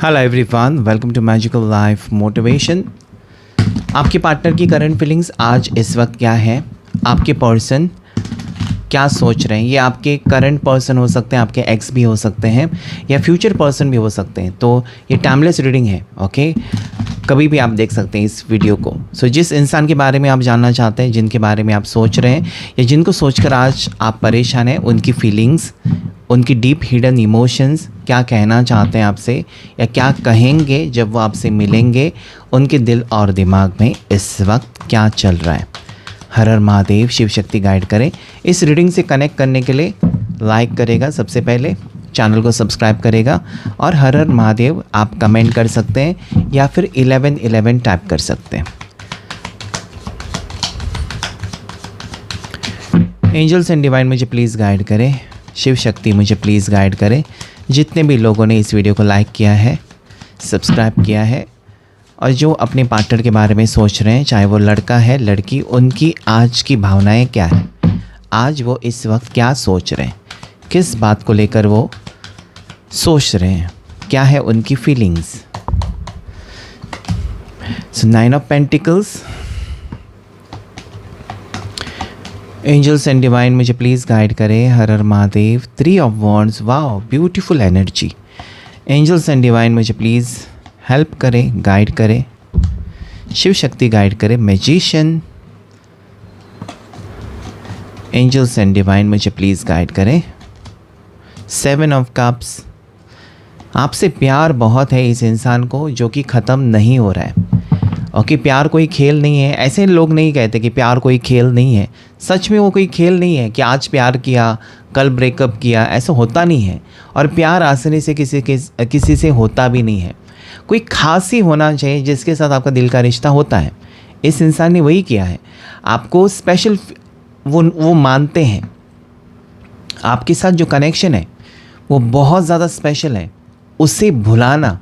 Hello everyone, welcome to magical life motivation. आपके partner की current feelings आज इस वक्त क्या है, आपके पर्सन क्या सोच रहे हैं। ये आपके करंट पर्सन हो सकते हैं, आपके एक्स भी हो सकते हैं या फ्यूचर पर्सन भी हो सकते हैं। तो ये टाइमलेस रीडिंग है, ओके। कभी भी आप देख सकते हैं इस वीडियो को। जिस इंसान के बारे में आप जानना चाहते हैं, जिनके बारे में आप सोच रहे हैं या जिनको सोचकर आज आप परेशान हैं, उनकी फीलिंग्स, उनकी डीप हिडन इमोशंस क्या कहना चाहते हैं आपसे या क्या कहेंगे जब वो आपसे मिलेंगे, उनके दिल और दिमाग में इस वक्त क्या चल रहा है। हर हर महादेव, शिव शक्ति गाइड करें। इस रीडिंग से कनेक्ट करने के लिए लाइक करेगा, सबसे पहले चैनल को सब्सक्राइब करेगा और हर हर महादेव आप कमेंट कर सकते हैं या फिर 1111 टाइप कर सकते हैं। एंजल्स एंड डिवाइन मुझे प्लीज़ गाइड करें, शिव शक्ति मुझे प्लीज़ गाइड करें। जितने भी लोगों ने इस वीडियो को लाइक किया है, सब्सक्राइब किया है और जो अपने पार्टनर के बारे में सोच रहे हैं, चाहे वो लड़का है लड़की, उनकी आज की भावनाएं क्या हैं, आज वो इस वक्त क्या सोच रहे हैं, किस बात को लेकर वो सोच रहे हैं, क्या है उनकी feelings. Nine of pentacles, angels and divine मुझे प्लीज़ गाइड करें, हर हर Mahadev. 3 of wands, wow beautiful energy. Angels and divine मुझे प्लीज़ हेल्प करें, गाइड करें, शिव शक्ति गाइड करें। मैजिशियन, एंजल्स एंड डिवाइन मुझे प्लीज़ गाइड करें। 7 ऑफ कप्स, आपसे प्यार बहुत है इस इंसान को जो कि ख़त्म नहीं हो रहा है। ओके, प्यार कोई खेल नहीं है। ऐसे लोग नहीं कहते कि प्यार कोई खेल नहीं है। सच में वो कोई खेल नहीं है कि आज प्यार किया कल ब्रेकअप किया, ऐसा होता नहीं है। और प्यार आसानी से किसी से होता भी नहीं है। कोई खास ही होना चाहिए जिसके साथ आपका दिल का रिश्ता होता है। इस इंसान ने वही किया है, आपको स्पेशल वो मानते हैं। आपके साथ जो कनेक्शन है वो बहुत ज़्यादा स्पेशल है। उसे भुलाना,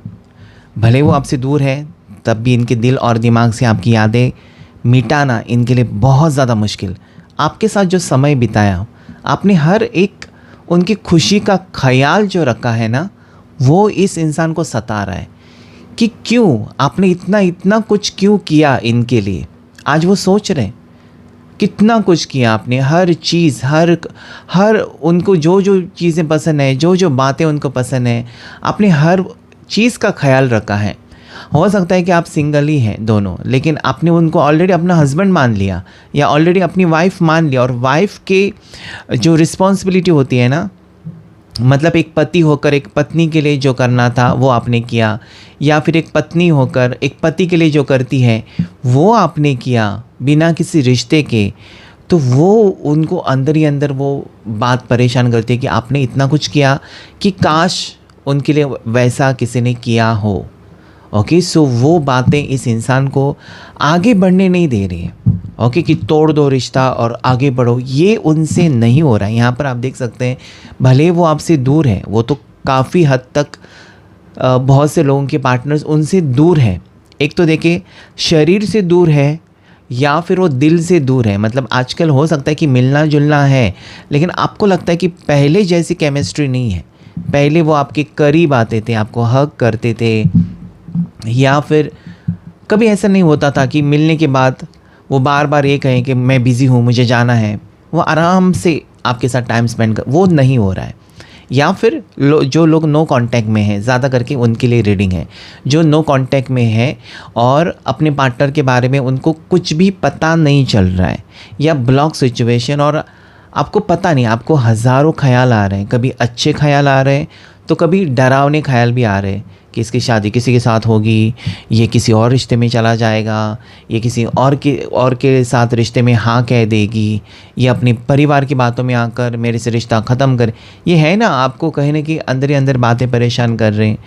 भले वो आपसे दूर है तब भी इनके दिल और दिमाग से आपकी यादें मिटाना इनके लिए बहुत ज़्यादा मुश्किल। आपके साथ जो समय बिताया, आपने हर एक उनकी खुशी का ख्याल जो रखा है ना, वो इस इंसान को सता रहा है कि क्यों आपने इतना कुछ क्यों किया इनके लिए। आज वो सोच रहे हैं कितना कुछ किया आपने, हर चीज़, हर उनको जो चीज़ें पसंद है, जो बातें उनको पसंद है, आपने हर चीज़ का ख्याल रखा है। हो सकता है कि आप सिंगल ही हैं दोनों, लेकिन आपने उनको ऑलरेडी अपना हस्बैंड मान लिया या ऑलरेडी अपनी वाइफ मान लिया। और वाइफ के जो रिस्पॉन्सिबिलिटी होती है ना, मतलब एक पति होकर एक पत्नी के लिए जो करना था वो आपने किया, या फिर एक पत्नी होकर एक पति के लिए जो करती है वो आपने किया बिना किसी रिश्ते के। तो वो उनको अंदर ही अंदर वो बात परेशान करती है कि आपने इतना कुछ किया कि काश उनके लिए वैसा किसी ने किया हो। ओके, सो वो बातें इस इंसान को आगे बढ़ने नहीं दे रही हैं। ओके, कि तोड़ दो रिश्ता और आगे बढ़ो, ये उनसे नहीं हो रहा है। यहाँ पर आप देख सकते हैं, भले वो आपसे दूर है, वो तो काफ़ी हद तक बहुत से लोगों के पार्टनर्स उनसे दूर हैं। एक तो देखिए, शरीर से दूर है या फिर वो दिल से दूर है। मतलब आजकल हो सकता है कि मिलना जुलना है, लेकिन आपको लगता है कि पहले जैसी केमिस्ट्री नहीं है। पहले वो आपके करीब आते थे, आपको हग करते थे, या फिर कभी ऐसा नहीं होता था कि मिलने के बाद वो बार बार ये कहें कि मैं बिज़ी हूँ, मुझे जाना है। वो आराम से आपके साथ टाइम स्पेंड कर, वो नहीं हो रहा है। या फिर जो लोग नो कांटेक्ट में हैं, ज़्यादा करके उनके लिए रीडिंग है। जो नो कांटेक्ट में है और अपने पार्टनर के बारे में उनको कुछ भी पता नहीं चल रहा है, या ब्लॉक सिचुएशन, और आपको पता नहीं, आपको हज़ारों ख्याल आ रहे हैं। कभी अच्छे ख्याल आ रहे हैं तो कभी डरावने ख्याल भी आ रहे हैं कि इसकी शादी किसी के साथ होगी, ये किसी और रिश्ते में चला जाएगा, ये किसी और के साथ रिश्ते में हाँ कह देगी, ये अपने परिवार की बातों में आकर मेरे से रिश्ता ख़त्म कर। ये है ना, आपको कहीं ना कहीं अंदर ही अंदर बातें परेशान कर रहे हैं।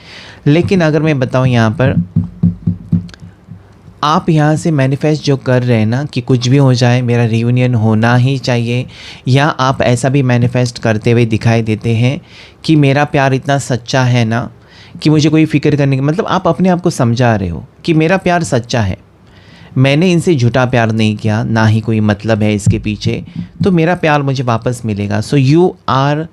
लेकिन अगर मैं बताऊँ, यहाँ पर आप यहाँ से मैनिफेस्ट जो कर रहे हैं ना कि कुछ भी हो जाए मेरा रियूनियन होना ही चाहिए, या आप ऐसा भी मैनिफेस्ट करते हुए दिखाई देते हैं कि मेरा प्यार इतना सच्चा है ना कि मुझे कोई फ़िक्र करने की, मतलब आप अपने आप को समझा रहे हो कि मेरा प्यार सच्चा है, मैंने इनसे झूठा प्यार नहीं किया, ना ही कोई मतलब है इसके पीछे, तो मेरा प्यार मुझे वापस मिलेगा। सो यू आर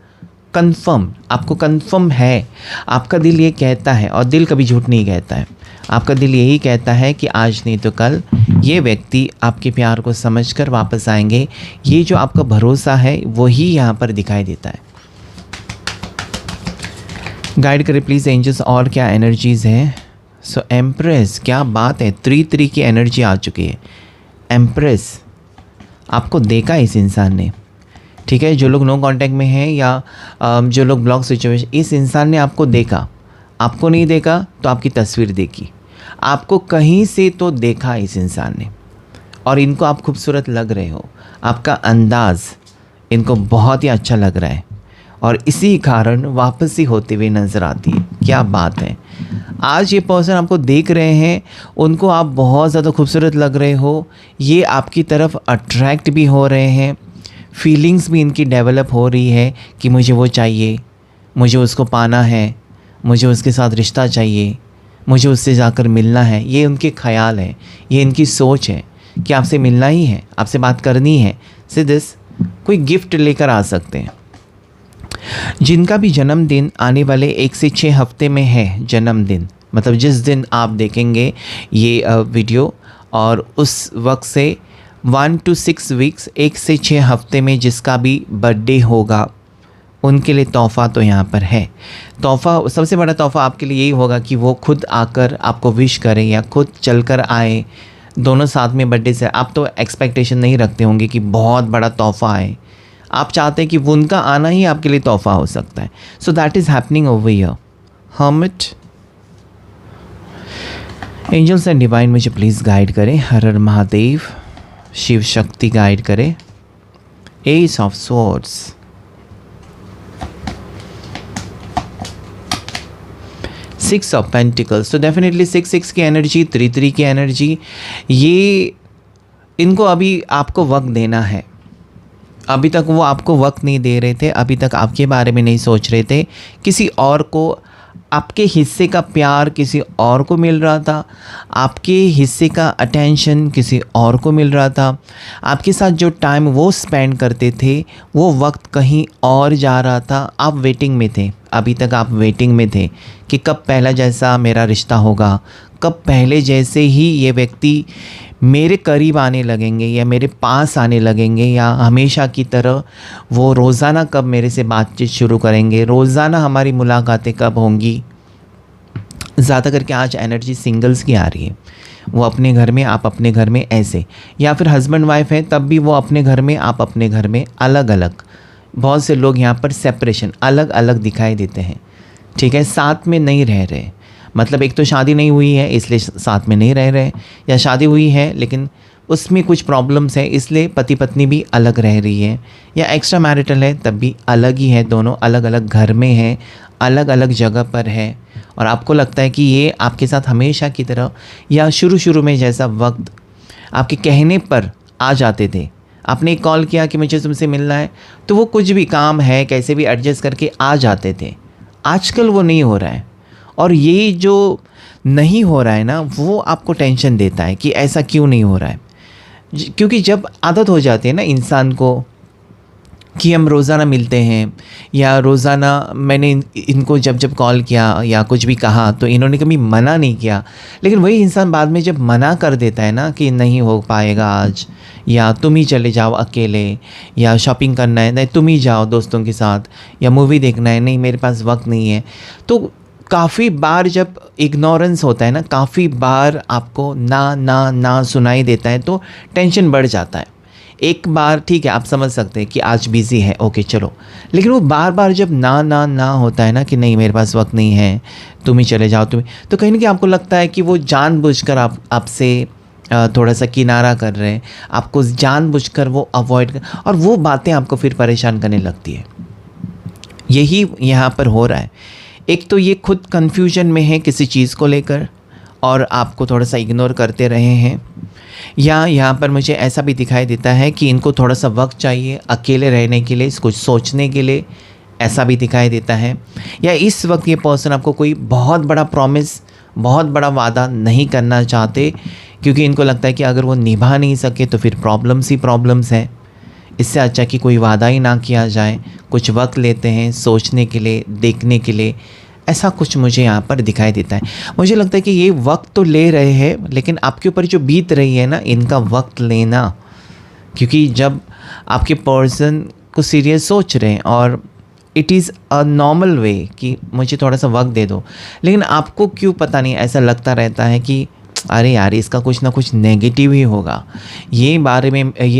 कंफर्म, आपको कंफर्म है, आपका दिल ये कहता है, और दिल कभी झूठ नहीं कहता है, आपका दिल यही कहता है कि आज नहीं तो कल ये व्यक्ति आपके प्यार को समझकर वापस आएंगे। ये जो आपका भरोसा है वही यहाँ पर दिखाई देता है। गाइड करें प्लीज़ एंजल्स, और क्या एनर्जीज़ हैं। सो एम्प्रेस, क्या बात है, 3 की एनर्जी आ चुकी है। एम्प्रेस, आपको देखा इस इंसान ने, ठीक है, जो लोग नो कांटेक्ट में हैं या जो लोग ब्लॉक सिचुएशन, इस इंसान ने आपको देखा, आपको नहीं देखा तो आपकी तस्वीर देखी, आपको कहीं से तो देखा इस इंसान ने, और इनको आप खूबसूरत लग रहे हो, आपका अंदाज़ इनको बहुत ही अच्छा लग रहा है, और इसी कारण वापसी होते हुए नज़र आती है। क्या बात है, आज ये पर्सन आपको देख रहे हैं, उनको आप बहुत ज़्यादा खूबसूरत लग रहे हो, ये आपकी तरफ अट्रैक्ट भी हो रहे हैं, फीलिंग्स भी इनकी डेवलप हो रही है कि मुझे वो चाहिए, मुझे उसको पाना है, मुझे उसके साथ रिश्ता चाहिए, मुझे उससे जाकर मिलना है। ये उनके ख़याल है, ये इनकी सोच है कि आपसे मिलना ही है, आपसे बात करनी है। से दिस कोई गिफ्ट लेकर आ सकते हैं। जिनका भी जन्मदिन आने वाले 1 से 6 हफ्ते में है, जन्मदिन मतलब जिस दिन आप देखेंगे ये वीडियो, और उस वक्त से 1 to 6 वीक्स, 1 से 6 हफ्ते में जिसका भी बर्थडे होगा, उनके लिए तोहफ़ा तो यहाँ पर है। तोहफ़ा, सबसे बड़ा तोहफ़ा आपके लिए यही होगा कि वो खुद आकर आपको विश करें या खुद चलकर आए, दोनों साथ में बर्थडे से। आप तो एक्सपेक्टेशन नहीं रखते होंगे कि बहुत बड़ा तोहफ़ा आए, आप चाहते हैं कि वो उनका आना ही आपके लिए तोहफ़ा हो सकता है। So that is happening over here. Hermit, angels and divine मुझे प्लीज़ गाइड करें। हर हर महादेव, शिव शक्ति गाइड करें। Ace of swords, 6 of pentacles, तो डेफिनेटली 6 की एनर्जी, 3 की एनर्जी, ये इनको अभी आपको वक्त देना है। अभी तक वो आपको वक्त नहीं दे रहे थे, अभी तक आपके बारे में नहीं सोच रहे थे, किसी और को, आपके हिस्से का प्यार किसी और को मिल रहा था, आपके हिस्से का अटेंशन किसी और को मिल रहा था, आपके साथ जो टाइम वो स्पेंड करते थे वो वक्त कहीं और जा रहा था। आप वेटिंग में थे, अभी तक आप वेटिंग में थे कि कब पहला जैसा मेरा रिश्ता होगा, कब पहले जैसे ही ये व्यक्ति मेरे करीब आने लगेंगे या मेरे पास आने लगेंगे, या हमेशा की तरह वो रोज़ाना कब मेरे से बातचीत शुरू करेंगे, रोज़ाना हमारी मुलाकातें कब होंगी। ज़्यादा करके आज एनर्जी सिंगल्स की आ रही है, वो अपने घर में, आप अपने घर में, ऐसे, या फिर हस्बैंड वाइफ है तब भी वो अपने घर में, आप अपने घर में, अलग अलग। बहुत से लोग यहाँ पर सेपरेशन, अलग अलग दिखाई देते हैं, ठीक है, साथ में नहीं रह रहे। मतलब एक तो शादी नहीं हुई है इसलिए साथ में नहीं रह रहे, या शादी हुई है लेकिन उसमें कुछ प्रॉब्लम्स है इसलिए पति पत्नी भी अलग रह रही है, या एक्स्ट्रा मैरिटल है तब भी अलग ही है, दोनों अलग अलग घर में हैं, अलग अलग जगह पर है, और आपको लगता है कि ये आपके साथ हमेशा की तरह या शुरू में जैसा वक्त आपके कहने पर आ जाते थे। आपने एक कॉल किया कि मुझे तुमसे मिलना है, तो वो कुछ भी काम है कैसे भी एडजस्ट करके आ जाते थे। आजकल वो नहीं हो रहा है, और ये जो नहीं हो रहा है ना, वो आपको टेंशन देता है कि ऐसा क्यों नहीं हो रहा है। क्योंकि जब आदत हो जाती है ना इंसान को कि हम रोज़ाना मिलते हैं, या रोज़ाना मैंने इनको जब कॉल किया या कुछ भी कहा तो इन्होंने कभी मना नहीं किया, लेकिन वही इंसान बाद में जब मना कर देता है ना कि नहीं हो पाएगा आज, या तुम ही चले जाओ अकेले, या शॉपिंग करना है, नहीं तुम ही जाओ दोस्तों के साथ, या मूवी देखना है, नहीं मेरे पास वक्त नहीं है, तो काफ़ी बार जब इग्नोरेंस होता है ना, काफ़ी बार आपको ना ना ना सुनाई देता है, तो टेंशन बढ़ जाता है। एक बार ठीक है आप समझ सकते हैं कि आज बिज़ी है, ओके चलो, लेकिन वो बार बार जब ना ना ना होता है ना कि नहीं मेरे पास वक्त नहीं है, तुम ही चले जाओ, तुम, तो कहीं ना कहीं आपको लगता है कि वो जानबूझकर आपसे थोड़ा सा किनारा कर रहे हैं, आपको जानबूझकर वो अवॉइड कर, और वो बातें आपको फिर परेशान करने लगती है। यही यहाँ पर हो रहा है। एक तो ये खुद कन्फ्यूजन में है किसी चीज़ को लेकर और आपको थोड़ा सा इग्नोर करते रहे हैं, या यहाँ पर मुझे ऐसा भी दिखाई देता है कि इनको थोड़ा सा वक्त चाहिए अकेले रहने के लिए, कुछ सोचने के लिए, ऐसा भी दिखाई देता है। या इस वक्त ये पर्सन आपको कोई बहुत बड़ा प्रॉमिस, बहुत बड़ा वादा नहीं करना चाहते, क्योंकि इनको लगता है कि अगर वो निभा नहीं सके तो फिर प्रॉब्लम्स ही प्रॉब्लम्स हैं। इससे अच्छा कि कोई वादा ही ना किया जाए, कुछ वक्त लेते हैं सोचने के लिए, देखने के लिए, ऐसा कुछ मुझे यहाँ पर दिखाई देता है। मुझे लगता है कि ये वक्त तो ले रहे हैं, लेकिन आपके ऊपर जो बीत रही है ना, इनका वक्त लेना, क्योंकि जब आपके पर्सन को सीरियस सोच रहे हैं और it is a normal way कि मुझे थोड़ा सा वक्त दे दो, लेकिन आपको क्यों पता नहीं ऐसा लगता रहता है कि अरे यार इसका कुछ ना कुछ नेगेटिव ही होगा, ये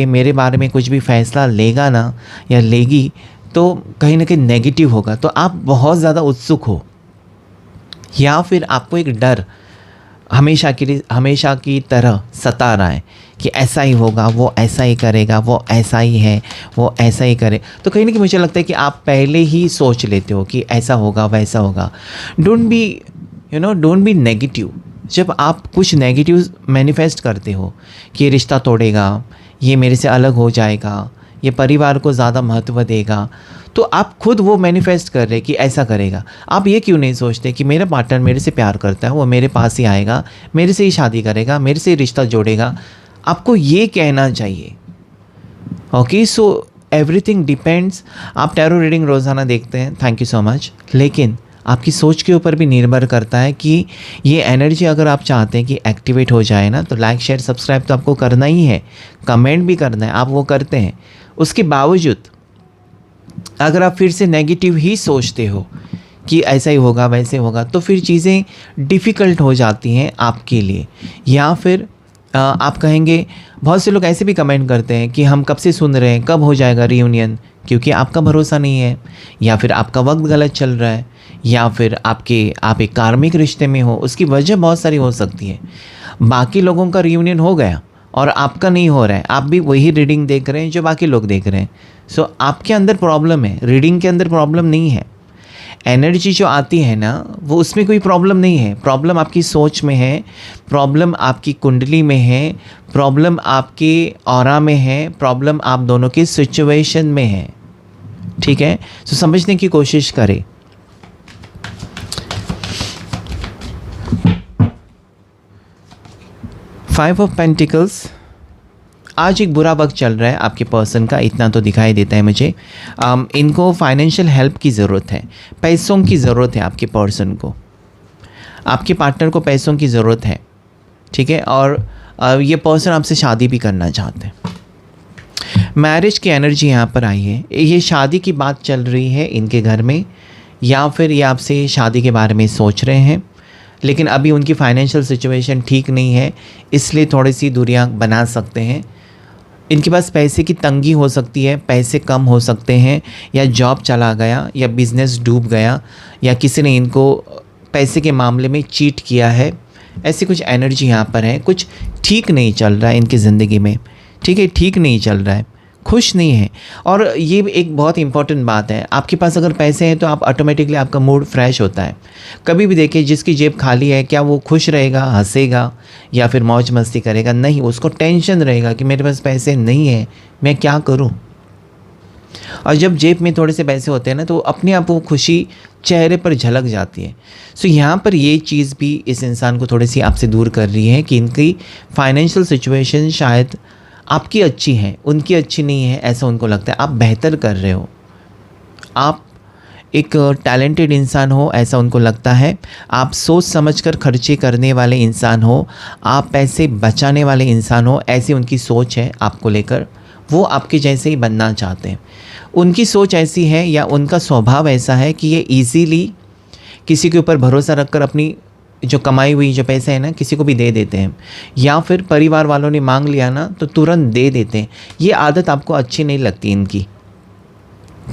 मेरे बारे में कुछ भी फैसला लेगा ना या लेगी तो कहीं ना कहीं नेगेटिव होगा। तो आप बहुत ज़्यादा उत्सुक हो, या फिर आपको एक डर हमेशा की तरह सता रहा है कि ऐसा ही होगा, वो ऐसा ही करेगा, वो ऐसा ही है, वो ऐसा ही करे। तो कहीं ना कहीं मुझे लगता है कि आप पहले ही सोच लेते हो कि ऐसा होगा वैसा होगा। Don't be negative. जब आप कुछ नेगेटिव मैनिफेस्ट करते हो कि ये रिश्ता तोड़ेगा, ये मेरे से अलग हो जाएगा, ये परिवार को ज़्यादा महत्व देगा, तो आप खुद वो मैनिफेस्ट कर रहे कि ऐसा करेगा। आप ये क्यों नहीं सोचते कि मेरा पार्टनर मेरे से प्यार करता है, वो मेरे पास ही आएगा, मेरे से ही शादी करेगा, मेरे से ही रिश्ता जोड़ेगा। आपको ये कहना चाहिए। Okay, so everything depends. आप टैरो रीडिंग रोज़ाना देखते हैं, थैंक यू सो मच, लेकिन आपकी सोच के ऊपर भी निर्भर करता है कि ये एनर्जी अगर आप चाहते हैं कि एक्टिवेट हो जाए ना, तो लाइक शेयर सब्सक्राइब तो आपको करना ही है, कमेंट भी करना है, आप वो करते हैं। उसके बावजूद अगर आप फिर से नेगेटिव ही सोचते हो कि ऐसा ही होगा वैसे होगा, तो फिर चीज़ें डिफ़िकल्ट हो जाती हैं आपके लिए। या फिर आप कहेंगे, बहुत से लोग ऐसे भी कमेंट करते हैं कि हम कब से सुन रहे हैं, कब हो जाएगा रियूनियन, क्योंकि आपका भरोसा नहीं है, या फिर आपका वक्त गलत चल रहा है, या फिर आप एक कार्मिक रिश्ते में हो। उसकी वजह बहुत सारी हो सकती है। बाकी लोगों का रियूनियन हो गया और आपका नहीं हो रहा है, आप भी वही रीडिंग देख रहे हैं जो बाकी लोग देख रहे हैं। सो आपके अंदर प्रॉब्लम है, रीडिंग के अंदर प्रॉब्लम नहीं है। एनर्जी जो आती है ना, वो उसमें कोई प्रॉब्लम नहीं है। प्रॉब्लम आपकी सोच में है, प्रॉब्लम आपकी कुंडली में है, प्रॉब्लम आपके ऑरा में है, प्रॉब्लम आप दोनों की सिचुएशन में है। ठीक है, सो समझने की कोशिश करें। फाइव ऑफ पेंटिकल्स, आज एक बुरा वक्त चल रहा है आपके पर्सन का, इतना तो दिखाई देता है मुझे। इनको फाइनेंशियल हेल्प की ज़रूरत है, पैसों की ज़रूरत है आपके पर्सन को, आपके पार्टनर को पैसों की ज़रूरत है। ठीक है, और ये पर्सन आपसे शादी भी करना चाहते हैं। मैरिज की एनर्जी यहाँ पर आई है, ये शादी की बात चल रही है इनके घर में, या फिर ये आपसे शादी के बारे में सोच रहे हैं, लेकिन अभी उनकी फाइनेंशियल सिचुएशन ठीक नहीं है, इसलिए थोड़ी सी दूरियां बना सकते हैं। इनके पास पैसे की तंगी हो सकती है, पैसे कम हो सकते हैं, या जॉब चला गया, या बिज़नेस डूब गया, या किसी ने इनको पैसे के मामले में चीट किया है। ऐसी कुछ एनर्जी यहाँ पर है। कुछ ठीक नहीं चल रहा है इनकी ज़िंदगी में। ठीक है, ठीक नहीं चल रहा है, खुश नहीं है। और ये एक बहुत इंपॉर्टेंट बात है, आपके पास अगर पैसे हैं तो आप ऑटोमेटिकली आपका मूड फ्रेश होता है। कभी भी देखिए, जिसकी जेब खाली है, क्या वो खुश रहेगा, हंसेगा, या फिर मौज मस्ती करेगा? नहीं, उसको टेंशन रहेगा कि मेरे पास पैसे नहीं है, मैं क्या करूं। और जब जेब में थोड़े से पैसे होते हैं ना, तो अपने आप वो खुशी चेहरे पर झलक जाती है। सो यहाँ पर ये चीज़ भी इस इंसान को थोड़ी सी आपसे दूर कर रही है कि इनकी फाइनेंशियल सिचुएशन शायद आपकी अच्छी है, उनकी अच्छी नहीं है, ऐसा उनको लगता है। आप बेहतर कर रहे हो, आप एक टैलेंटेड इंसान हो, ऐसा उनको लगता है। आप सोच समझकर खर्चे करने वाले इंसान हो, आप पैसे बचाने वाले इंसान हो, ऐसी उनकी सोच है आपको लेकर। वो आपके जैसे ही बनना चाहते हैं। उनकी सोच ऐसी है, या उनका स्वभाव ऐसा है कि ये इजीली किसी के ऊपर भरोसा रखकर अपनी जो कमाई हुई जो पैसे हैं ना, किसी को भी दे देते हैं, या फिर परिवार वालों ने मांग लिया ना तो तुरंत दे देते हैं। ये आदत आपको अच्छी नहीं लगती इनकी,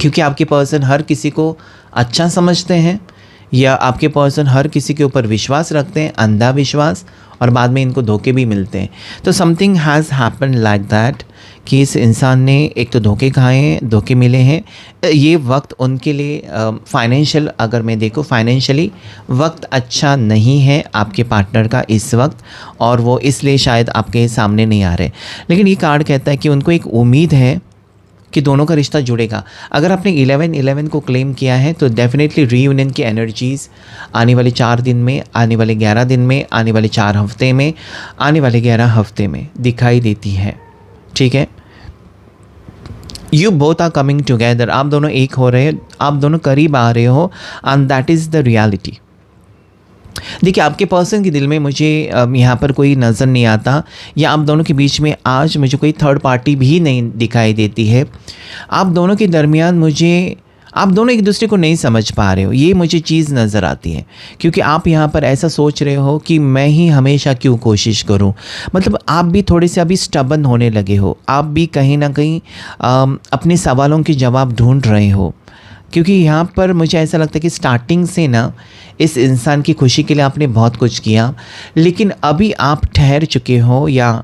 क्योंकि आपके पर्सन हर किसी को अच्छा समझते हैं, या आपके पर्सन हर किसी के ऊपर विश्वास रखते हैं, अंधा विश्वास, और बाद में इनको धोखे भी मिलते हैं। तो something has happen like that कि इस इंसान ने एक तो धोखे खाए हैं, धोखे मिले हैं। ये वक्त उनके लिए फाइनेंशियल, अगर मैं देखूँ फाइनेंशियली वक्त अच्छा नहीं है आपके पार्टनर का इस वक्त, और वो इसलिए शायद आपके सामने नहीं आ रहे। लेकिन ये कार्ड कहता है कि उनको एक उम्मीद है कि दोनों का रिश्ता जुड़ेगा। अगर आपने 11-11 को क्लेम किया है तो डेफिनेटली रीयूनियन की एनर्जीज़ आने वाले 4 दिन में, आने वाले 11 दिन में, आने वाले 4 हफ्ते में, आने वाले 11 हफ्ते में दिखाई देती है। ठीक है, you both are coming together, आप दोनों एक हो रहे हो, आप दोनों करीब आ रहे हो, and that is the reality. देखिए आपके पर्सन के दिल में मुझे यहाँ पर कोई नज़र नहीं आता, या आप दोनों के बीच में आज मुझे कोई थर्ड पार्टी भी नहीं दिखाई देती है। आप दोनों के दरमियान मुझे, आप दोनों एक दूसरे को नहीं समझ पा रहे हो, ये मुझे चीज़ नज़र आती है। क्योंकि आप यहाँ पर ऐसा सोच रहे हो कि मैं ही हमेशा क्यों कोशिश करूँ। मतलब आप भी थोड़े से अभी स्टबन होने लगे हो, आप भी कहीं ना कहीं अपने सवालों के जवाब ढूंढ रहे हो। क्योंकि यहाँ पर मुझे ऐसा लगता है कि स्टार्टिंग से ना इस इंसान की खुशी के लिए आपने बहुत कुछ किया, लेकिन अभी आप ठहर चुके हो, या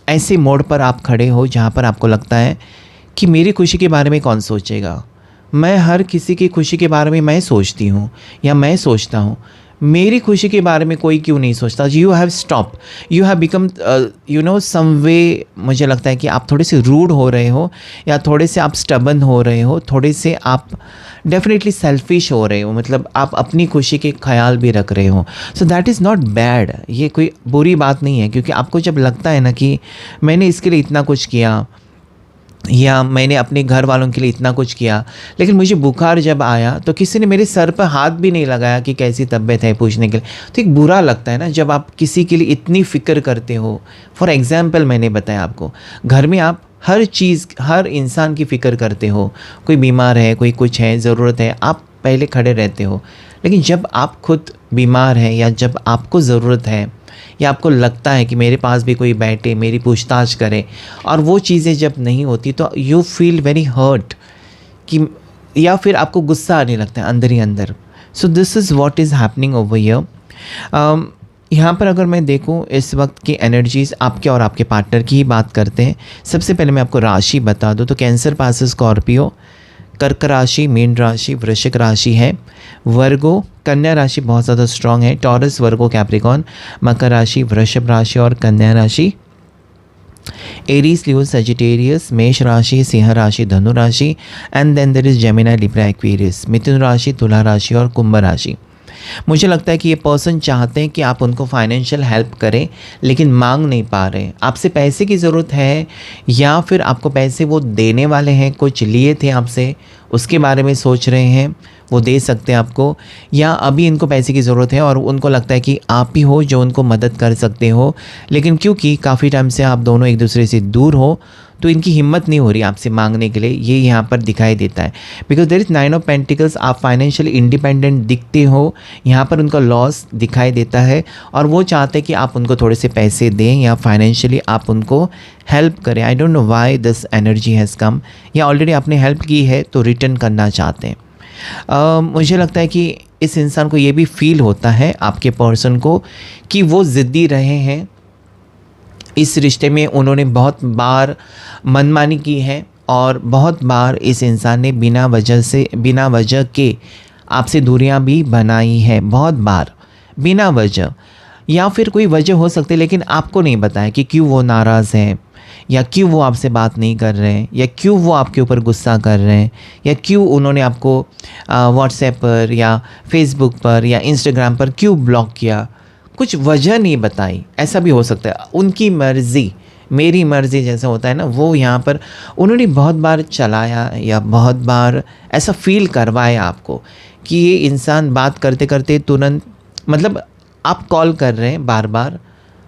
ऐसे मोड़ पर आप खड़े हो जहाँ पर आपको लगता है कि मेरी खुशी के बारे में कौन सोचेगा। मैं हर किसी की खुशी के बारे में मैं सोचती हूँ या मैं सोचता हूँ, मेरी खुशी के बारे में कोई क्यों नहीं सोचता। You have stop, you have become you know some way, मुझे लगता है कि आप थोड़े से रूड हो रहे हो, या थोड़े से आप स्टबन हो रहे हो, थोड़े से आप डेफिनेटली सेल्फिश हो रहे हो। मतलब आप अपनी खुशी के ख्याल भी रख रहे हो। सो दैट इज़ नॉट बैड, ये कोई बुरी बात नहीं है। क्योंकि आपको जब लगता है ना कि मैंने इसके लिए इतना कुछ किया, या मैंने अपने घर वालों के लिए इतना कुछ किया, लेकिन मुझे बुखार जब आया तो किसी ने मेरे सर पर हाथ भी नहीं लगाया कि कैसी तबीयत है पूछने के लिए, तो एक बुरा लगता है ना जब आप किसी के लिए इतनी फ़िक्र करते हो। फॉर एग्ज़ाम्पल मैंने बताया आपको, घर में आप हर चीज़, हर इंसान की फ़िक्र करते हो, कोई बीमार है, कोई कुछ है, ज़रूरत है, आप पहले खड़े रहते हो। लेकिन जब आप खुद बीमार हैं, या जब आपको ज़रूरत है, या आपको लगता है कि मेरे पास भी कोई बैठे, मेरी पूछताछ करे, और वो चीज़ें जब नहीं होती तो यू फील वेरी हर्ट, कि या फिर आपको गुस्सा आने लगता है अंदर ही अंदर। So this is what is happening over here. यहाँ पर अगर मैं देखूँ इस वक्त की एनर्जीज़ आपके और आपके पार्टनर की ही बात करते हैं। सबसे पहले मैं आपको राशि बता दूँ तो कैंसर पास स्कॉर्पियो, कर्क राशि, मीन राशि, वृश्चिक राशि है, वर्गो, कन्या राशि बहुत ज़्यादा स्ट्रांग है, टॉरस, वर्गो, कैप्रिकॉन, मकर राशि, वृषभ राशि और कन्या राशि, एरीज, लियो, सजिटेरियस, मेष राशि, सिंह राशि, धनु राशि, and then there is Gemini, Libra, Aquarius, मिथुन राशि, तुला राशि और कुंभ राशि। मुझे लगता है कि ये पर्सन चाहते हैं कि आप उनको फाइनेंशियल हेल्प करें, लेकिन मांग नहीं पा रहे। आपसे पैसे की ज़रूरत है, या फिर आपको पैसे वो देने वाले हैं, कुछ लिए थे आपसे, उसके बारे में सोच रहे हैं, वो दे सकते हैं आपको, या अभी इनको पैसे की ज़रूरत है और उनको लगता है कि आप ही हो जो उनको मदद कर सकते हो। लेकिन क्योंकि काफ़ी टाइम से आप दोनों एक दूसरे से दूर हो, तो इनकी हिम्मत नहीं हो रही आपसे मांगने के लिए, ये यहाँ पर दिखाई देता है। Because there is 9 of pentacles, आप फाइनेंशियली इंडिपेंडेंट दिखते हो, यहाँ पर उनका लॉस दिखाई देता है, और वो चाहते हैं कि आप उनको थोड़े से पैसे दें या फाइनेंशियली आप उनको हेल्प करें। आई don't know why this energy has come, या ऑलरेडी आपने हेल्प की है तो रिटर्न करना चाहते हैं। मुझे लगता है कि इस इंसान को ये भी फील होता है, आपके पर्सन को, कि वो ज़िद्दी रहे हैं इस रिश्ते में। उन्होंने बहुत बार मनमानी की है, और बहुत बार इस इंसान ने बिना वजह के आपसे दूरियां भी बनाई है, बहुत बार बिना वजह, या फिर कोई वजह हो सकती है लेकिन आपको नहीं बताया कि क्यों वो नाराज़ हैं, या क्यों वो आपसे बात नहीं कर रहे हैं, या क्यों वो आपके ऊपर गुस्सा कर रहे हैं, या क्यों उन्होंने आपको व्हाट्सएप पर या फेसबुक पर या इंस्टाग्राम पर क्यों ब्लॉक किया, कुछ वजह नहीं बताई। ऐसा भी हो सकता है, उनकी मर्ज़ी मेरी मर्ज़ी जैसा होता है ना, वो यहाँ पर उन्होंने बहुत बार चलाया, या बहुत बार ऐसा फील करवाया आपको कि ये इंसान बात करते करते तुरंत, मतलब आप कॉल कर रहे हैं बार बार,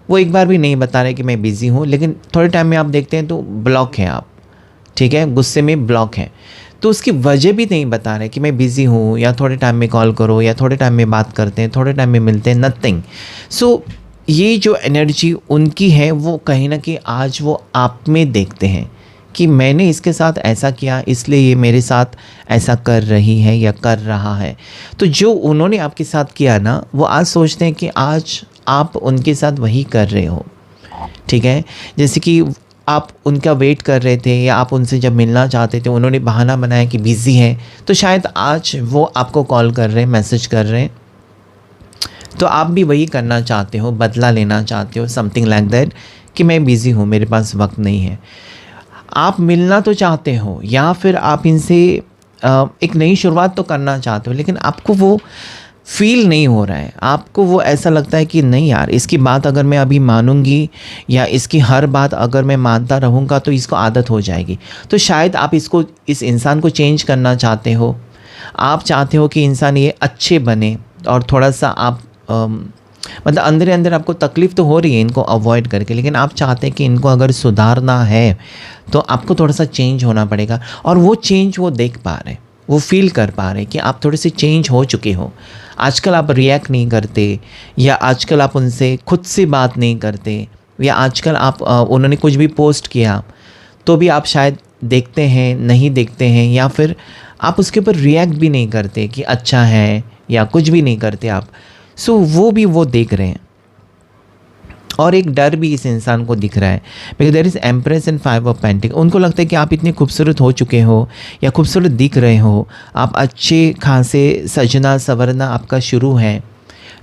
वो एक बार भी नहीं बता रहे कि मैं बिज़ी हूँ, लेकिन थोड़े टाइम में आप देखते हैं तो ब्लॉक हैं आप, ठीक है, गुस्से में ब्लॉक हैं, तो उसकी वजह भी नहीं बता रहे कि मैं बिज़ी हूँ, या थोड़े टाइम में कॉल करो, या थोड़े टाइम में बात करते हैं, थोड़े टाइम में मिलते हैं, नथिंग। सो ये जो एनर्जी उनकी है, वो कहीं ना कहीं आज वो आप में देखते हैं कि मैंने इसके साथ ऐसा किया, इसलिए ये मेरे साथ ऐसा कर रही है या कर रहा है। तो जो उन्होंने आपके साथ किया ना, वो आज सोचते हैं कि आज आप उनके साथ वही कर रहे हो, ठीक है। जैसे कि आप उनका वेट कर रहे थे, या आप उनसे जब मिलना चाहते थे, उन्होंने बहाना बनाया कि बिज़ी हैं, तो शायद आज वो आपको कॉल कर रहे हैं, मैसेज कर रहे हैं, तो आप भी वही करना चाहते हो, बदला लेना चाहते हो, समथिंग लाइक दैट, कि मैं बिज़ी हूँ, मेरे पास वक्त नहीं है। आप मिलना तो चाहते हो, या फिर आप इनसे एक नई शुरुआत तो करना चाहते हो, लेकिन आपको वो फील नहीं हो रहा है, आपको वो ऐसा लगता है कि नहीं यार, इसकी बात अगर मैं अभी मानूंगी या इसकी हर बात अगर मैं मानता रहूँगा तो इसको आदत हो जाएगी। तो शायद आप इस इंसान को चेंज करना चाहते हो, आप चाहते हो कि इंसान ये अच्छे बने, और थोड़ा सा आप मतलब अंदर ही अंदर आपको तकलीफ़ तो हो रही है इनको अवॉइड करके, लेकिन आप चाहते हैं कि इनको अगर सुधारना है तो आपको थोड़ा सा चेंज होना पड़ेगा। और वो चेंज वो देख पा रहे, वो फील कर पा रहे कि आप थोड़े से चेंज हो चुके हो। आजकल आप रिएक्ट नहीं करते, या आजकल आप उनसे खुद से बात नहीं करते, या आजकल आप उन्होंने कुछ भी पोस्ट किया तो भी आप शायद देखते हैं, नहीं देखते हैं, या फिर आप उसके ऊपर रिएक्ट भी नहीं करते कि अच्छा है, या कुछ भी नहीं करते आप। सो वो भी वो देख रहे हैं, और एक डर भी इस इंसान को दिख रहा है, because there is empress and 5 of pentacle. उनको लगता है कि आप इतने खूबसूरत हो चुके हो या खूबसूरत दिख रहे हो, आप अच्छे खासे सजना संवरना आपका शुरू है,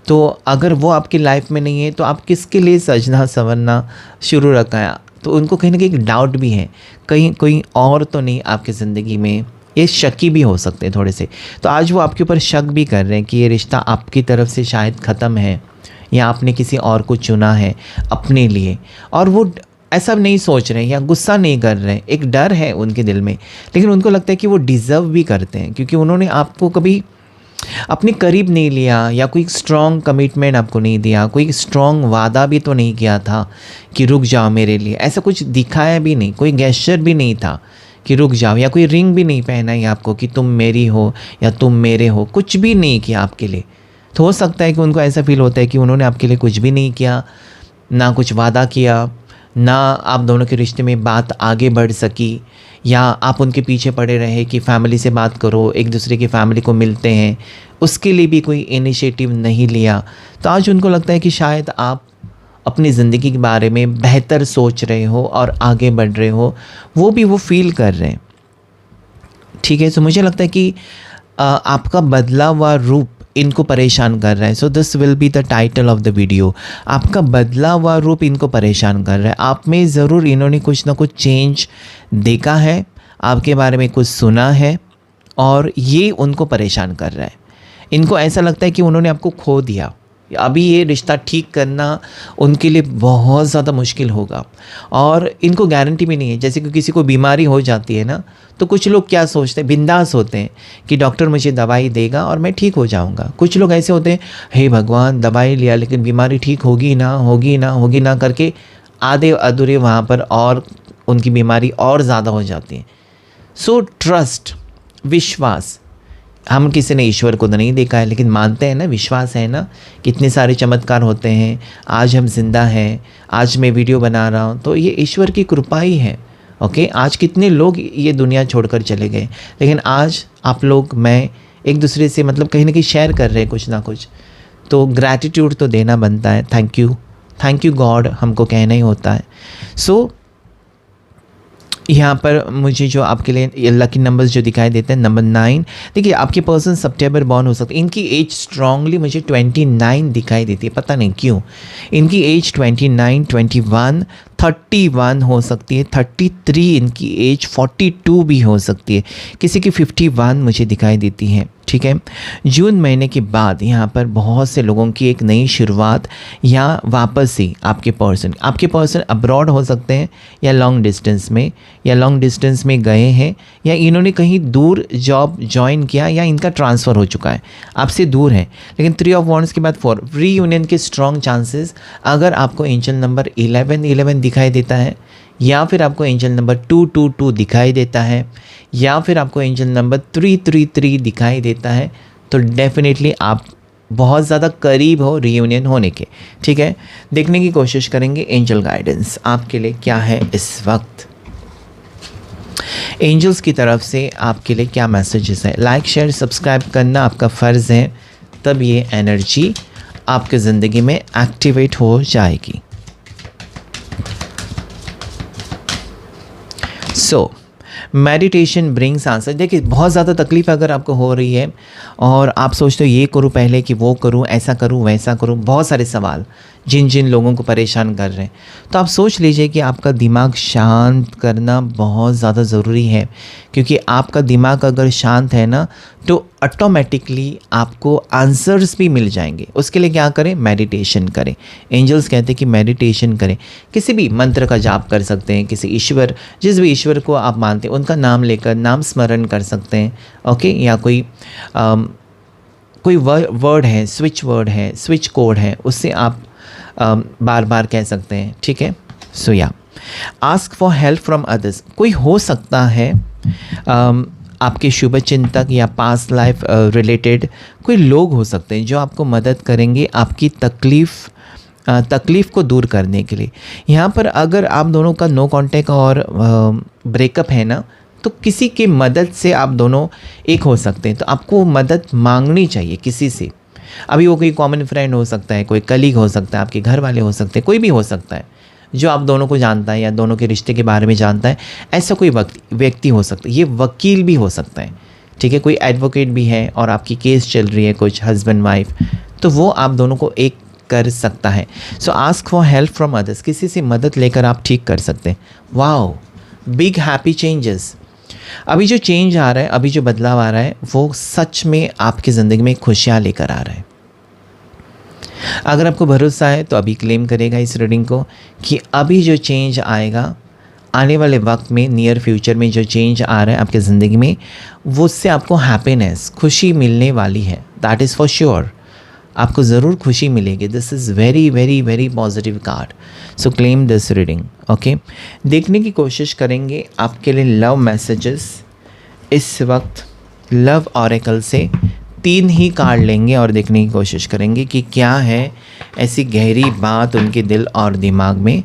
तो अगर वो आपकी लाइफ में नहीं है तो आप किसके लिए सजना संवरना शुरू रखा है। तो उनको कहीं ना कहीं एक डाउट भी है, कहीं कोई और तो नहीं आपकी ज़िंदगी में। ये शकी भी हो सकते हैं थोड़े से, तो आज वो आपके ऊपर शक भी कर रहे हैं कि ये रिश्ता आपकी तरफ से शायद ख़त्म है, या आपने किसी और को चुना है अपने लिए। और वो ऐसा नहीं सोच रहे हैं या गुस्सा नहीं कर रहे हैं, एक डर है उनके दिल में, लेकिन उनको लगता है कि वो डिज़र्व भी करते हैं, क्योंकि उन्होंने आपको कभी अपने करीब नहीं लिया, या कोई स्ट्रॉन्ग कमिटमेंट आपको नहीं दिया, कोई स्ट्रॉन्ग वादा भी तो नहीं किया था कि रुक जाओ मेरे लिए, ऐसा कुछ दिखाया भी नहीं, कोई गेस्चर भी नहीं था कि रुक जाओ, या कोई रिंग भी नहीं पहनाई आपको कि तुम मेरी हो या तुम मेरे हो, कुछ भी नहीं किया आपके लिए। तो हो सकता है कि उनको ऐसा फील होता है कि उन्होंने आपके लिए कुछ भी नहीं किया, ना कुछ वादा किया, ना आप दोनों के रिश्ते में बात आगे बढ़ सकी, या आप उनके पीछे पड़े रहे कि फैमिली से बात करो, एक दूसरे की फैमिली को मिलते हैं, उसके लिए भी कोई इनिशिएटिव नहीं लिया। तो आज उनको लगता है कि शायद आप अपनी ज़िंदगी के बारे में बेहतर सोच रहे हो और आगे बढ़ रहे हो, वो भी वो फील कर रहे हैं। ठीक है, तो मुझे लगता है कि आपका बदला हुआ रूप इनको परेशान कर रहा है। So this will be the title of the video. आपका बदला हुआ रूप इनको परेशान कर रहा है। आप में ज़रूर इन्होंने कुछ ना कुछ चेंज देखा है, आपके बारे में कुछ सुना है, और ये उनको परेशान कर रहा है। इनको ऐसा लगता है कि उन्होंने आपको खो दिया, अभी ये रिश्ता ठीक करना उनके लिए बहुत ज़्यादा मुश्किल होगा, और इनको गारंटी भी नहीं है। जैसे कि किसी को बीमारी हो जाती है ना, तो कुछ लोग क्या सोचते हैं, बिंदास होते हैं कि डॉक्टर मुझे दवाई देगा और मैं ठीक हो जाऊंगा। कुछ लोग ऐसे होते हैं, हे भगवान दवाई लिया लेकिन बीमारी ठीक होगी ना करके आधे अधूरे वहाँ पर और उनकी बीमारी और ज़्यादा हो जाती है। सो ट्रस्ट, विश्वास, हम किसी ने ईश्वर को तो नहीं देखा है, लेकिन मानते हैं ना, विश्वास है ना, कितने सारे चमत्कार होते हैं। आज हम जिंदा हैं, आज मैं वीडियो बना रहा हूँ, तो ये ईश्वर की कृपा ही है। ओके, आज कितने लोग ये दुनिया छोड़कर चले गए, लेकिन आज आप लोग, मैं एक दूसरे से मतलब कहीं ना कहीं शेयर कर रहे हैं कुछ ना कुछ, तो ग्रैटिट्यूड तो देना बनता है। थैंक यू गॉड हमको कहना ही होता है। सो यहाँ पर मुझे जो आपके लिए लकी नंबर्स जो दिखाई देते हैं, नंबर 9। देखिए, आपके पर्सन सितंबर बॉर्न हो सकते हैं। इनकी एज स्ट्रांगली मुझे 29 दिखाई देती है, पता नहीं क्यों। इनकी एज 29, 21, 31 हो सकती है, 33 इनकी एज, 42 भी हो सकती है, किसी की 51 मुझे दिखाई देती है। ठीक है, जून महीने के बाद यहाँ पर बहुत से लोगों की एक नई शुरुआत, या वापस से आपके पर्सन अब्रॉड हो सकते हैं, या लॉन्ग डिस्टेंस में गए हैं, या इन्होंने कहीं दूर जॉब ज्वाइन किया, या इनका ट्रांसफ़र हो चुका है, आपसे दूर है। लेकिन 3 ऑफ वॉन्ड्स के बाद 4, रीयूनियन के स्ट्रॉन्ग चांसेस। अगर आपको एंजल नंबर 11 दिखाई देता है, या फिर आपको एंजल नंबर 222 दिखाई देता है, या फिर आपको एंजल नंबर 333 दिखाई देता है, तो डेफिनेटली आप बहुत ज़्यादा करीब हो रीयूनियन होने के। ठीक है, देखने की कोशिश करेंगे एंजल गाइडेंस आपके लिए क्या है इस वक्त, एंजल्स की तरफ से आपके लिए क्या मैसेजेस है। लाइक शेयर सब्सक्राइब करना आपका फ़र्ज़ है, तब ये एनर्जी आपके ज़िंदगी में एक्टिवेट हो जाएगी। So meditation brings answer. देखिए, बहुत ज़्यादा तकलीफ़ अगर आपको हो रही है और आप सोचते हो ये करूँ पहले कि वो करूँ, ऐसा करूँ वैसा करूँ, बहुत सारे सवाल जिन जिन लोगों को परेशान कर रहे हैं। तो आप सोच लीजिए कि आपका दिमाग शांत करना बहुत ज़्यादा ज़रूरी है, क्योंकि आपका दिमाग अगर शांत है ना तो ऑटोमेटिकली आपको आंसर्स भी मिल जाएंगे। उसके लिए क्या करें? मेडिटेशन करें। एंजल्स कहते हैं कि मेडिटेशन करें। किसी भी मंत्र का जाप कर सकते हैं, किसी ईश्वर, जिस भी ईश्वर को आप मानते हैं उनका नाम लेकर नाम स्मरण कर सकते हैं। ओके, या कोई वर्ड है, स्विच वर्ड है, स्विच कोड है, उससे आप बार बार कह सकते हैं। ठीक है। सो या ask for help from others. कोई हो सकता है आपके शुभ चिंतक या पास्ट लाइफ रिलेटेड कोई लोग हो सकते हैं जो आपको मदद करेंगे आपकी तकलीफ़ को दूर करने के लिए। यहाँ पर अगर आप दोनों का नो कांटेक्ट और ब्रेकअप है ना, तो किसी की मदद से आप दोनों एक हो सकते हैं। तो आपको मदद मांगनी चाहिए किसी से। अभी वो कोई कॉमन फ्रेंड हो सकता है, कोई कलीग हो सकता है, आपके घर वाले हो सकते हैं, कोई भी हो सकता है जो आप दोनों को जानता है या दोनों के रिश्ते के बारे में जानता है। ऐसा कोई व्यक्ति हो सकता है, ये वकील भी हो सकता है। ठीक है, कोई एडवोकेट भी है और आपकी केस चल रही है कुछ हस्बैंड वाइफ, तो वो आप दोनों को एक कर सकता है। सो ask for help from others, किसी से मदद लेकर आप ठीक कर सकते हैं। Wow, big happy changes. अभी जो चेंज आ रहा है, अभी जो बदलाव आ रहा है, वो सच में आपकी ज़िंदगी में खुशियाँ लेकर आ रहा है। अगर आपको भरोसा है तो अभी क्लेम करेगा इस रीडिंग को कि अभी जो चेंज आएगा आने वाले वक्त में, नियर फ्यूचर में जो चेंज आ रहा है आपकी ज़िंदगी में, वो उससे आपको हैप्पीनेस, खुशी मिलने वाली है। That is for sure. आपको ज़रूर खुशी मिलेगी। This is very very very positive card. So claim this reading. Okay, देखने की कोशिश करेंगे आपके लिए लव मैसेजेस। इस वक्त लव ऑरेकल से 3 ही कार्ड लेंगे और देखने की कोशिश करेंगे कि क्या है ऐसी गहरी बात उनके दिल और दिमाग में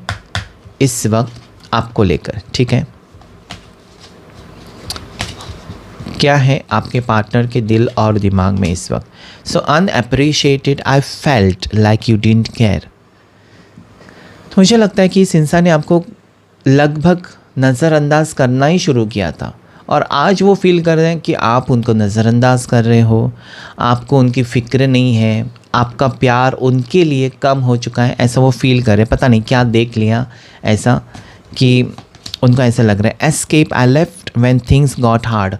इस वक्त आपको लेकर। ठीक है, क्या है आपके पार्टनर के दिल और दिमाग में इस वक्त? So unappreciated, I felt like you didn't care. तो मुझे लगता है कि इस इंसान ने आपको लगभग नज़रअंदाज करना ही शुरू किया था और आज वो फील कर रहे हैं कि आप उनको नज़रअंदाज कर रहे हो, आपको उनकी फ़िक्र नहीं है, आपका प्यार उनके लिए कम हो चुका है, ऐसा वो फील कर रहे हैं। पता नहीं क्या देख लिया ऐसा कि उनको ऐसा लग रहा है। Escape, I left when things got hard.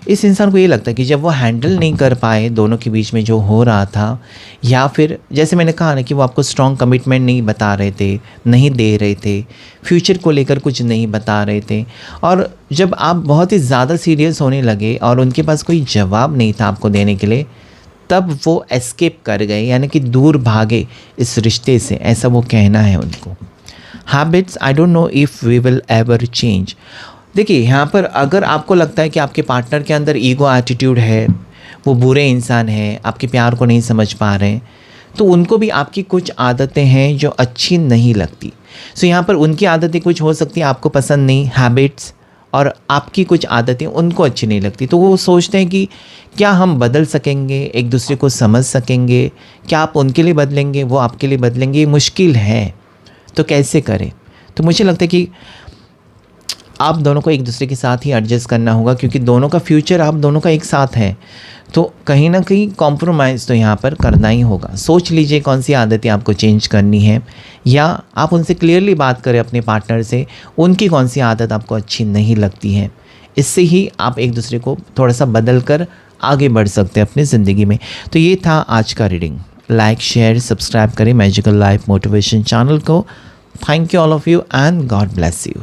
इस इंसान को ये लगता है कि जब वो हैंडल नहीं कर पाए दोनों के बीच में जो हो रहा था, या फिर जैसे मैंने कहा ना कि वो आपको स्ट्रॉन्ग कमिटमेंट नहीं बता रहे थे, नहीं दे रहे थे, फ्यूचर को लेकर कुछ नहीं बता रहे थे, और जब आप बहुत ही ज़्यादा सीरियस होने लगे और उनके पास कोई जवाब नहीं था आपको देने के लिए, तब वो एस्केप कर गए, यानी कि दूर भागे इस रिश्ते से, ऐसा वो कहना है उनको। Habits, I don't know if we will ever change. देखिए यहाँ पर अगर आपको लगता है कि आपके पार्टनर के अंदर ईगो एटीट्यूड है, वो बुरे इंसान है, आपके प्यार को नहीं समझ पा रहे हैं, तो उनको भी आपकी कुछ आदतें हैं जो अच्छी नहीं लगती। सो यहाँ पर उनकी आदतें कुछ हो सकती हैं आपको पसंद नहीं, हैबिट्स, और आपकी कुछ आदतें उनको अच्छी नहीं लगती। तो वो सोचते हैं कि क्या हम बदल सकेंगे, एक दूसरे को समझ सकेंगे, क्या आप उनके लिए बदलेंगे, वो आपके लिए बदलेंगे, ये मुश्किल है। तो कैसे करें? तो मुझे लगता है कि आप दोनों को एक दूसरे के साथ ही एडजस्ट करना होगा, क्योंकि दोनों का फ्यूचर आप दोनों का एक साथ है। तो कहीं ना कहीं कॉम्प्रोमाइज़ तो यहाँ पर करना ही होगा। सोच लीजिए कौन सी आदतें आपको चेंज करनी है, या आप उनसे क्लियरली बात करें अपने पार्टनर से, उनकी कौन सी आदत आपको अच्छी नहीं लगती है। इससे ही आप एक दूसरे को थोड़ा सा बदल कर आगे बढ़ सकते हैं अपनी ज़िंदगी में। तो ये था आज का रीडिंग। लाइक, शेयर, सब्सक्राइब करें मैजिकल लाइफ मोटिवेशन चैनल को। Thank you all of you and God bless you.